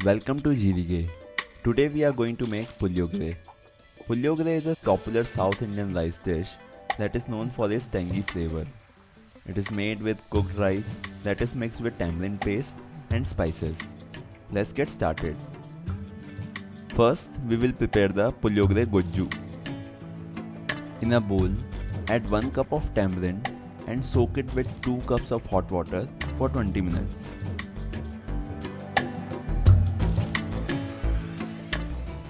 Welcome to Jeerige. Today we are going to make Puliyogare. Puliyogare is a popular South Indian rice dish that is known for its tangy flavor. It is made with cooked rice that is mixed with tamarind paste and spices. Let's get started. First, we will prepare the Puliyogare Gojju. In a bowl, add 1 cup of tamarind and soak it with 2 cups of hot water for 20 minutes.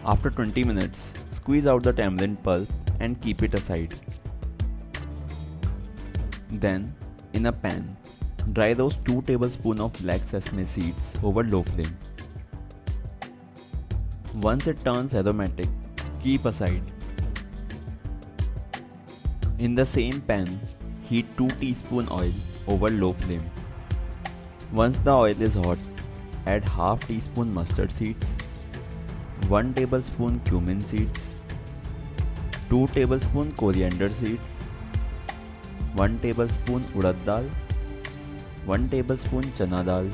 After 20 minutes, squeeze out the tamarind pulp and keep it aside. Then, in a pan, dry roast 2 tablespoons of black sesame seeds over low flame. Once it turns aromatic, keep aside. In the same pan, heat 2 teaspoons oil over low flame. Once the oil is hot, add half teaspoon mustard seeds, 1 tablespoon cumin seeds, 2 tablespoon coriander seeds, 1 tablespoon urad dal, 1 tablespoon chana dal,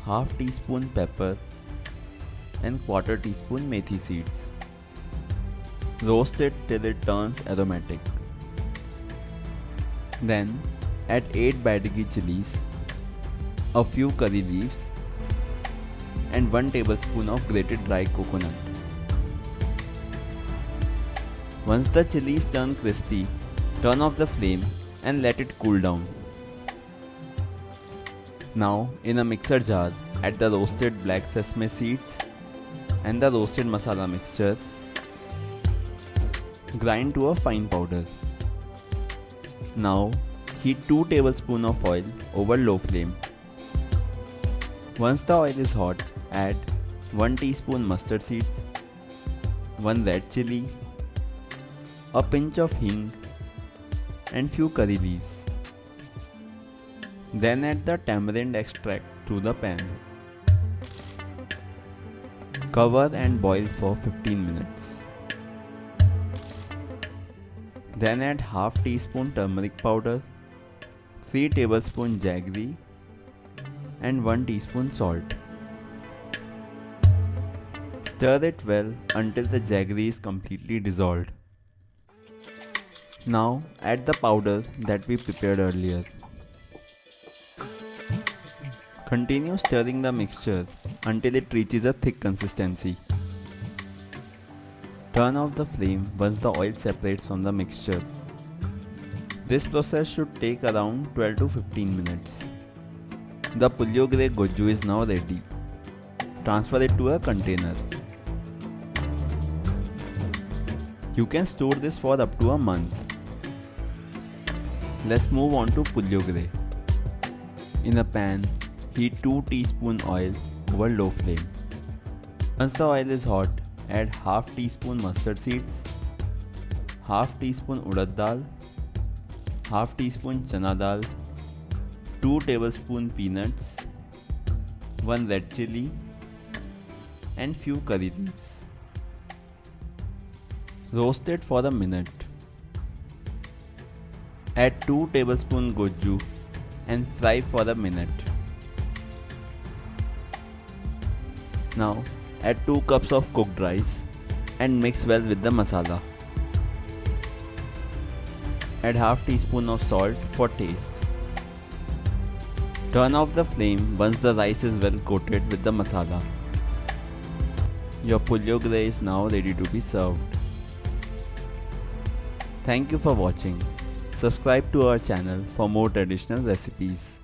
half teaspoon pepper and quarter teaspoon methi seeds. Roast it till it turns aromatic. Then add 8 Jeerige chilies, a few curry leaves and 1 tablespoon of grated dry coconut. Once the chilies turn crispy, turn off the flame and let it cool down. Now in a mixer jar, add the roasted black sesame seeds and the roasted masala mixture. Grind to a fine powder. Now heat 2 tablespoons of oil over low flame. Once the oil is hot, add 1 teaspoon mustard seeds, 1 red chili, a pinch of hing and few curry leaves. Then add the tamarind extract to the pan. Cover and boil for 15 minutes. Then add half teaspoon turmeric powder, 3 tablespoon jaggery and 1 teaspoon salt. Stir it well until the jaggery is completely dissolved. Now add the powder that we prepared earlier. Continue stirring the mixture until it reaches a thick consistency. Turn off the flame once the oil separates from the mixture. This process should take around 12 to 15 minutes. The Puliyogare Gojju is now ready. Transfer it to a container. You can store this for up to a month. Let's move on to Puliyogare. In a pan, heat 2 teaspoons oil over low flame. Once the oil is hot, add half teaspoon mustard seeds, half teaspoon urad dal, half teaspoon chana dal, 2 tablespoon peanuts, 1 red chili and few curry leaves. Roast it for a minute. Add 2 tablespoon Gojju and fry for a minute. Now add 2 cups of cooked rice and mix well with the masala. Add half teaspoon of salt for taste. Turn off the flame once the rice is well coated with the masala. Your Puliyogare is now ready to be served. Thank you for watching. Subscribe to our channel for more traditional recipes.